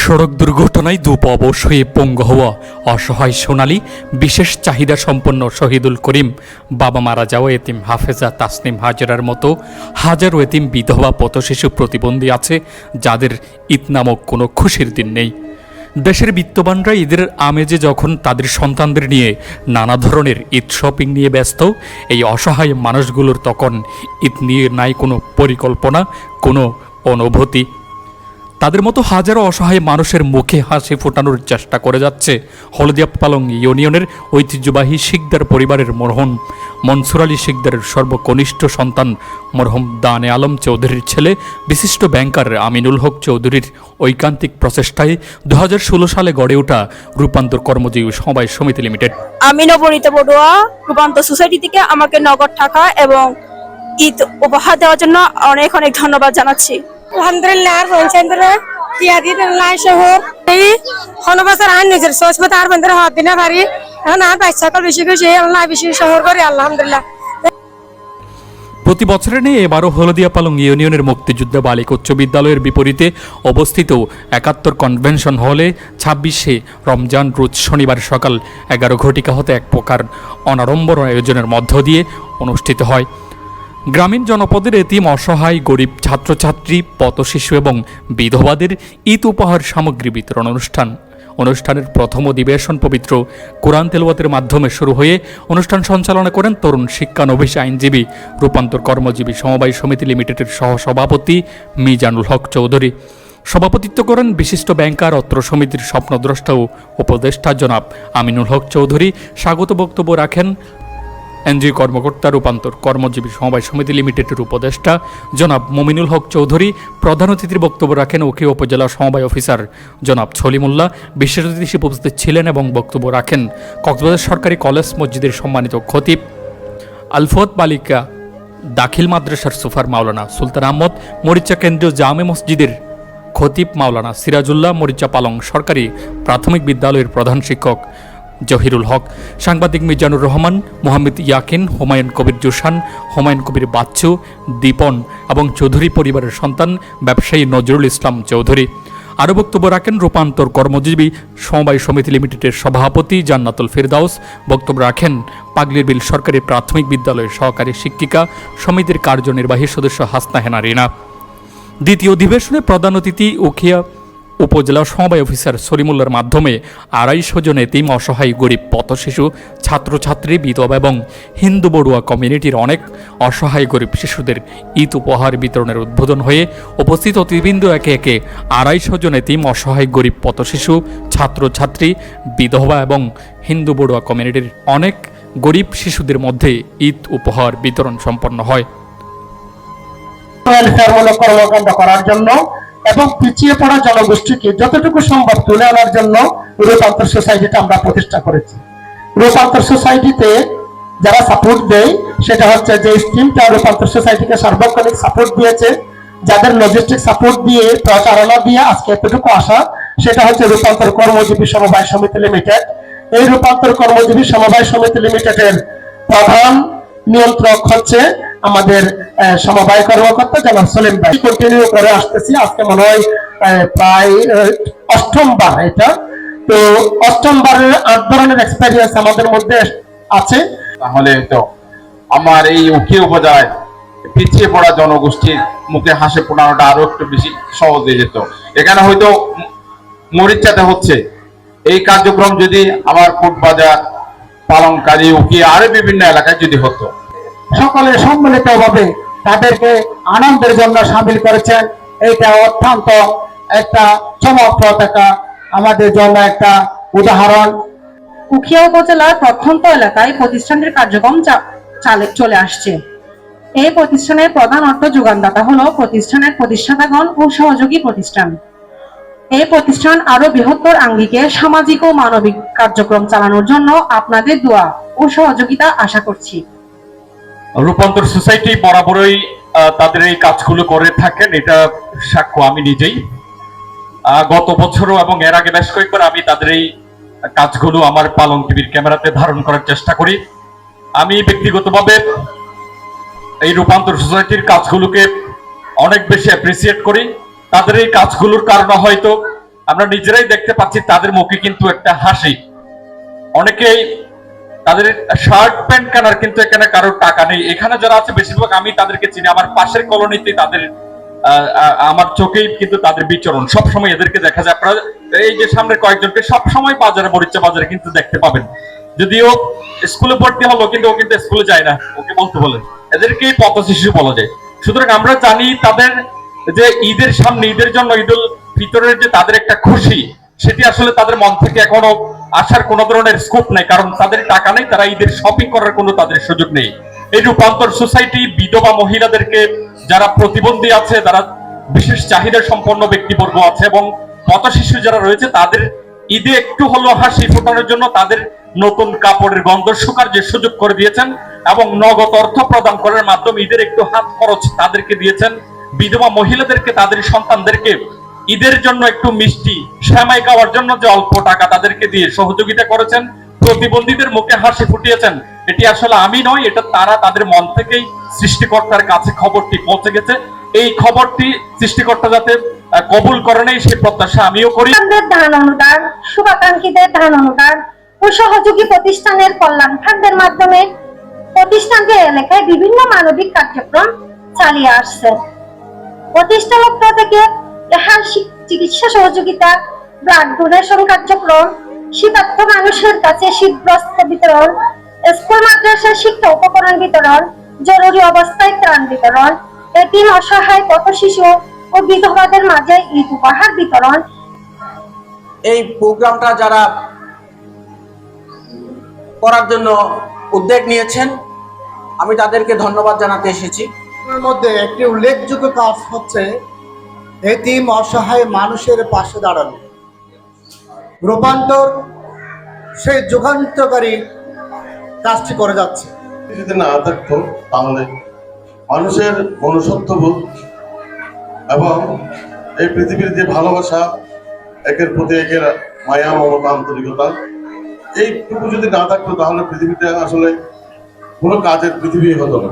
সড়ক দুর্ঘটনায় দুপবশ হয়ে পঙ্গু হওয়া অসহায় সোনালী বিশেষ চাহিদা সম্পন্ন শহীদুল করিম, বাবা মারা যাওয়া এতিম হাফেজা তাসনিম হাজেরার মতো হাজারো এতিম বিধবা পথশিশু প্রতিবন্ধী আছে যাদের ঈদ নামক কোনো খুশির দিন নেই। দেশের বিত্তবানরা ঈদের আমেজে যখন তাদের সন্তানদের নিয়ে নানা ধরনের ঈদ শপিং নিয়ে ব্যস্ত, এই অসহায় মানুষগুলোর তখন ঈদ নিয়ে নাই কোনো পরিকল্পনা, কোনো অনুভূতি। তাদের মতো হাজারো অসহায় মানুষের মুখে হাসি ফোটানোর চেষ্টা করে যাচ্ছে হলদিয়া পালং ইউনিয়নের ঐতিহ্যবাহী শিকদার পরিবারের মরহুম মনসুর আলী শিকদারের সর্বকনিষ্ঠ সন্তান মরহুম দানে আলম চৌধুরীর ছেলে বিশিষ্ট ব্যাংকার আমিনুল হক চৌধুরীর ঐকান্তিক প্রচেষ্টায় 2016 সালে গড়ে ওঠা রূপান্তর কর্মজীবী সমবায় সমিতি লিমিটেড। আমি নবনীত বড়ুয়া রূপান্তর সোসাইটি থেকে আমাকে নগদ টাকা এবং ঈদ উপহার দেওয়ার জন্য অনেক অনেক ধন্যবাদ জানাচ্ছি। alhamdulillah পঞ্চায়েতের তিয়াদি লাই শহর এই হনবাসার আইন নিজের সোচমত আর বন্ধের হাত দিনা পারি এখন আর বাচ্চা কল বেশি বেশি আল্লাহ বেশি শহর করে আলহামদুলিল্লাহ। প্রতি বছরের নিয়ে এবারও হলদিয়া পালং ইউনিয়নের মুক্তিযোদ্ধা বালিকা উচ্চ বিদ্যালয়ের বিপরীতে অবস্থিত 71 কনভেনশন হলে 26শে রমজান রোজ শনিবার সকাল 11 ঘটিকা হতে এক প্রকার অনাড়ম্বর আয়োজনের মধ্য দিয়ে অনুষ্ঠিত হয় গ্রামীণ জনপদের এতিম অসহায় গরিব ছাত্রছাত্রী পথশিশু এবং বিধবাদের ঈদ উপহার সামগ্রী বিতরণ অনুষ্ঠানের প্রথম অধিবেশন পবিত্র কোরআন তেলাওয়াতের মাধ্যমে শুরু হয়ে অনুষ্ঠান সঞ্চালনা করেন তরুণ শিক্ষানবিশ আইনজীবী রূপান্তর কর্মজীবী সমবায় সমিতি লিমিটেডের সহসভাপতি মিজানুল হক চৌধুরী। সভাপতিত্ব করেন বিশিষ্ট ব্যাংকার অত্র সমিতির স্বপ্নদ্রষ্টা ও উপদেষ্টা জনাব আমিনুল হক চৌধুরী। স্বাগত বক্তব্য রাখেন এনজিও কর্মকর্তা রূপান্তর কর্মজীবী সমবায় সমিতি লিমিটেডের উপদেষ্টা জনাব মমিনুল হক চৌধুরী। প্রধান অতিথির বক্তব্য রাখেন উখিয়া উপজেলা সমবায় অফিসার জনাব সলিমুল্লাহ। বিশেষ অতিথি হিসেবে উপস্থিত ছিলেন এবং বক্তব্য রাখেন কক্সবাজার সরকারি কলেজ মসজিদের সম্মানিত খতিব আলফত বালিকা দাখিল মাদ্রাসার সুফার মাওলানা সুলতান আহমদ, মরিচা কেন্দ্রীয় জামে মসজিদের খতিব মাওলানা সিরাজুল্লাহ, মরিচা পালং সরকারি প্রাথমিক বিদ্যালয়ের প্রধান শিক্ষক জহিরুল হক, সাংবাদিক মিজানুর রহমান, মোহাম্মদ ইয়াকিন, হুমায়ুন কবির জোসান, হুমায়ুন কবির বাচ্চু, দীপন এবং চৌধুরী পরিবারের সন্তান ব্যবসায়ী নজরুল ইসলাম চৌধুরী। আরও বক্তব্য রাখেন রূপান্তর কর্মজীবী সমবায় সমিতি লিমিটেডের সভাপতি জান্নাতুল ফিরদাউস। বক্তব্য রাখেন পাগলিরবিল সরকারি প্রাথমিক বিদ্যালয়ের সহকারী শিক্ষিকা সমিতির কার্যনির্বাহী সদস্য হাসনা হেনা রিনা। দ্বিতীয় অধিবেশনে প্রধান অতিথি উখিয়া উপজেলা সমবায় অফিসার সলিমুল্লার মাধ্যমে 250 জন এতিম অসহায় গরিব পথশিশু ছাত্রছাত্রী বিধবা এবং হিন্দু বড়ুয়া কমিউনিটির অনেক অসহায় গরিব শিশুদের ঈদ উপহার বিতরণের উদ্বোধন হয়ে উপস্থিত অতিবৃন্দ একে একে 250 জন এতিম অসহায় গরিব পথশিশু ছাত্রছাত্রী বিধবা এবং হিন্দু বড়ুয়া কমিউনিটির অনেক গরিব শিশুদের মধ্যে ঈদ উপহার বিতরণ সম্পন্ন হয়। কর্মকাণ্ড করার জন্য এবং পিছিয়ে পড়া জনগোষ্ঠীকে যতটুকু সম্ভব তুলে আনার জন্য রূপান্তর সোসাইটিটা আমরা প্রতিষ্ঠা করেছি। রূপান্তর সোসাইটিতে যারা সাপোর্ট দেয় সেটা হচ্ছে যে স্কিমটা রূপান্তর সোসাইটিকে সার্বক্ষণিক সাপোর্ট দিয়েছে, যাদের লজিস্টিক সাপোর্ট দিয়ে প্রচারণা দিয়ে আজকে এতটুকু আসা, সেটা হচ্ছে রূপান্তর কর্মজীবী সমবায় সমিতি লিমিটেড। এই রূপান্তর কর্মজীবী সমবায় সমিতি লিমিটেডের প্রধান নিয়ন্ত্রক হচ্ছে আমাদের সমবায় কর্মকর্তা জনাব সলিম ভাই। কন্টিনিউ করে আসতেছি, আজকে মনে হয় প্রায় 8ম বার এটা। তো 8ম বারের 8 ধরনের এক্সপেরিয়েন্স আমাদের মধ্যে আছে। তাহলে তো আমার এই উখিয়া উপজেলায় পিছিয়ে পড়া জনগোষ্ঠীর মুখে হাসি ফোটানোটা আরো একটু বেশি সহজ হয়ে যেত। এখানে হয়তো মরিচাতে হচ্ছে এই কার্যক্রম যদি আমার কোটবাজার পালংকারী উখিয়া আরো বিভিন্ন এলাকায় যদি হতো, সকলে সম্মিলিত ভাবে তাদেরকে আনন্দের জন্য সামিল করেছেন। এটা অত্যন্ত একটা চমকপ্রদ একটা আমাদের জন্য একটা উদাহরণ। উখিয়া উপজেলার প্রত্যন্ত এলাকায় প্রতিষ্ঠানটির কার্যক্রম চলে আসছে। এই প্রতিষ্ঠানের প্রধান অর্থ যোগানদাতা হলো প্রতিষ্ঠানের প্রতিষ্ঠাতাগণ ও সহযোগী প্রতিষ্ঠান। এই প্রতিষ্ঠান আরো বৃহত্তর আঙ্গিকে সামাজিক ও মানবিক কার্যক্রম চালানোর জন্য আপনাদের দোয়া ও সহযোগিতা আশা করছি। রূপান্তর সোসাইটি বরাবরই তাদের এই কাজগুলো করে থাকেন, এটা সাক্ষ্য আমি নিজেই। গত বছরও এবং এর আগে বেশ কয়েকবার আমি তাদের এই কাজগুলো আমার পালং টিভির ক্যামেরাতে ধারণ করার চেষ্টা করি। আমি ব্যক্তিগতভাবে এই রূপান্তর সোসাইটির কাজগুলোকে অনেক বেশি অ্যাপ্রিসিয়েট করি। তাদের এই কাজগুলোর কারণে হয়তো আমরা নিজেরাই দেখতে পাচ্ছি তাদের মুখে কিন্তু একটা হাসি। অনেকেই তাদের শার্ট প্যান্ট কেনার কিন্তু এখানে কারোর টাকা নেই। এখানে যারা আছে বেশিরভাগ আমি তাদেরকে চিনি, আমার পাশের কলোনিতে তাদের আমার চোখেই কিন্তু তাদের বিচরণ সবসময় এদেরকে দেখা যায়। আপনারা এই যে সামনে কয়েকজনকে সবসময় বাজারে মরিচা বাজারে কিন্তু দেখতে পাবেন। যদিও স্কুলে ভর্তি হলো কিন্তু ও কিন্তু স্কুলে যায় না, ওকে বলতে বলেন, এদেরকেই পথ শিশু বলা যায়। সুতরাং আমরা জানি তাদের যে ঈদের সামনে, ঈদের জন্য ঈদুল ফিতরের যে তাদের একটা খুশি, সেটি আসলে তাদের মন থেকে এখনো আসার কোন ধরনের স্কোপ নেই, কারণ তাদের টাকা নেই, তারা ঈদের শপিং করার কোনো তাদের সুযোগ নেই। এই রূপান্তর সোসাইটি বিধবা মহিলাদেরকে, যারা প্রতিবন্ধী আছে, যারা বিশেষ চাহিদা সম্পন্ন ব্যক্তিবর্গ আছে এবং পথ শিশু যারা রয়েছে, তাদের ঈদে একটু হলো হাসি ফোটানোর জন্য তাদের নতুন কাপড়ের গন্ধ শুকার যে সুযোগ করে দিয়েছেন এবং নগদ অর্থ প্রদান করার মাধ্যমে ঈদের একটু হাত খরচ তাদেরকে দিয়েছেন। বিধবা মহিলাদেরকে, তাদের সন্তানদেরকে ঈদের জন্য একটু মিষ্টি সেমাই খাওয়ার জন্য যে অল্প টাকা তাদেরকে দিয়ে সহযোগিতা করেছেন, প্রতিবন্ধীদের মুখে হাসি ফুটিয়েছেন। এটি আসলে আমি নয়, এটা তারা তাদের মন থেকেই সৃষ্টিকর্তার কাছে খবরটি পৌঁছে গেছে। এই খবরটি সৃষ্টিকর্তা যাতে কবুল করে নেই সেই প্রত্যাশা আমিও করি। দান অনুদান, শুভাকাঙ্ক্ষীদের দান অনুদান ও সহযোগী প্রতিষ্ঠানের কল্যাণ ফান্ডের মাধ্যমে প্রতিষ্ঠানটি এলাকায় বিভিন্ন মানবিক কার্যক্রম চালিয়ে আসছে। প্রতিষ্ঠালগ্ন থেকে চিকিৎসা সহযোগিতা, ব্লাড ডোনেশন কার্যক্রম, শীতার্থ মানুষের কাছে শীতবস্ত্র বিতরণ, স্কুল মাদ্রাসার শিক্ষা উপকরণ বিতরণ, জরুরি অবস্থায় ত্রাণ বিতরণ, এতিম অসহায় পথ শিশু ও বিধবাদের মাঝে ঈদ উপহার বিতরণ। এই প্রোগ্রামটা যারা করার জন্য উদ্যোগ নিয়েছেন, আমি তাদেরকে ধন্যবাদ জানাতে এসেছি। এর মধ্যে একটি উল্লেখযোগ্য কাজ হচ্ছে এতিম অসহায় মানুষের পাশে দাঁড়ানো। রূপান্তর সেই যুগান্তকারী কাজটি করে যাচ্ছে। যদি না থাকতো তাহলে মানুষের মনুষ্যত্ববোধ এবং এই পৃথিবীর যে ভালোবাসা, একের প্রতি একের মায়া, মমতা, আন্তরিকতা, এইটুকু যদি না থাকতো তাহলে পৃথিবীটা আসলে কোনো কাজের পৃথিবী হতো না।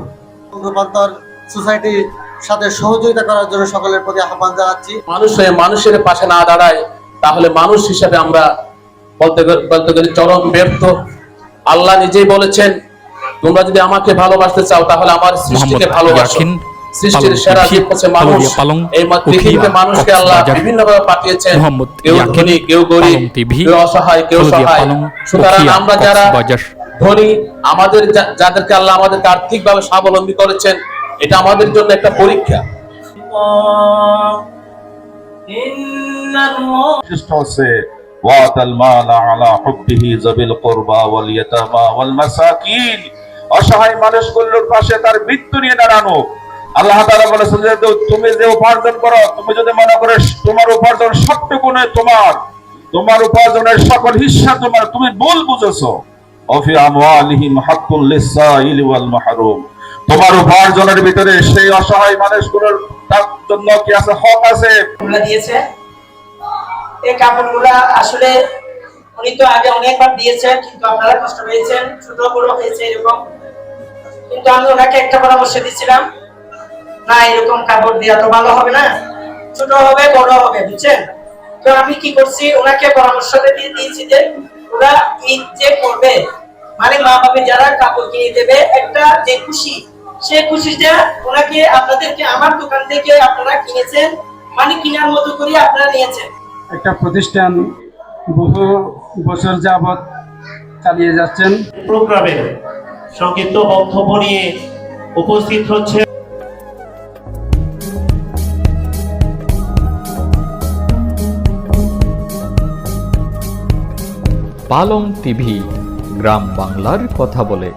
রূপান্তর সোসাইটির সাথে সহযোগিতা করার জন্য সকলের প্রতি আহ্বান জানাচ্ছি। মানুষ হয়ে মানুষের পাশে না দাঁড়ায় তাহলে মানুষ হিসেবে আমরা বলতে গেলে চরম ব্যর্থ। আল্লাহ নিজেই বলেছেন, তোমরা যদি আমাকে ভালোবাসতে চাও তাহলে আমার সৃষ্টিকে ভালোবাসো। সৃষ্টির সেরা জীব হচ্ছে মানুষ। এই পৃথিবীতে মানুষকে আল্লাহ বিভিন্ন ভাবে পাঠিয়েছেন, কেউ ধনী, কেউ গরিব, কেউ অসহায়, কেউ সহায়। সুতরাং আমরা যারা ধনী, আমাদের যাদেরকে আল্লাহ আমাদেরকে আর্থিকভাবে স্বাবলম্বী করেছেন, এটা আমাদের জন্য একটা পরীক্ষা। অসহায় মানুষগুলোর পাশে তার মৃত্যু নিয়ে দাঁড়ানো। আল্লাহ তাআলা বলেছেন যে তুমি যে উপার্জন করো, তুমি যদি মনে করো তোমার উপার্জন সবটুকু নয়, তোমার উপার্জনের সকল হিস্সা তোমার, তুমি ভুল বুঝেছো। অফি আমওয়ালিহিম হাক্কুল লিসাইলি ওয়াল মাহরুম, তোমার উপার্জনের ভিতরে সেই অসহায় মানুষগুলোর তার জন্য কি আছে, হক আছে। দিয়েছে এই কাপড়গুলা আসলে উনি তো আগে অনেকবার দিয়েছেন, কিন্তু আপনারা কষ্ট পেয়েছেন, ছোট বড় হয়েছে এরকম। কিন্তু আমি ওনাকে একটা পরামর্শ দিয়েছিলাম, না এরকম কাপড় দেওয়া তো ভালো হবে না, ছোট হবে বড় হবে, বুঝছেন? তো আমি কি করছি, ওনাকে পরামর্শ দিয়ে দিয়েছি যে ওরা ঈদ যে করবে, মানে মা বাবা যারা কাপড় কিনে দেবে, একটা যে খুশি, সেই খুশিটা ওনাকে আপনাদেরকে আমার দোকান থেকে আপনারা কিনেছেন, মানে কেনার মতো করে আপনারা নিয়েছেন। একটা প্রতিষ্ঠান বহু বছর যাবত চালিয়ে যাচ্ছেন। প্রোগ্রামে সংক্ষিপ্ত বক্তব্য নিয়ে উপস্থিত হচ্ছে পালং টিভি, গ্রাম বাংলার কথা বলে।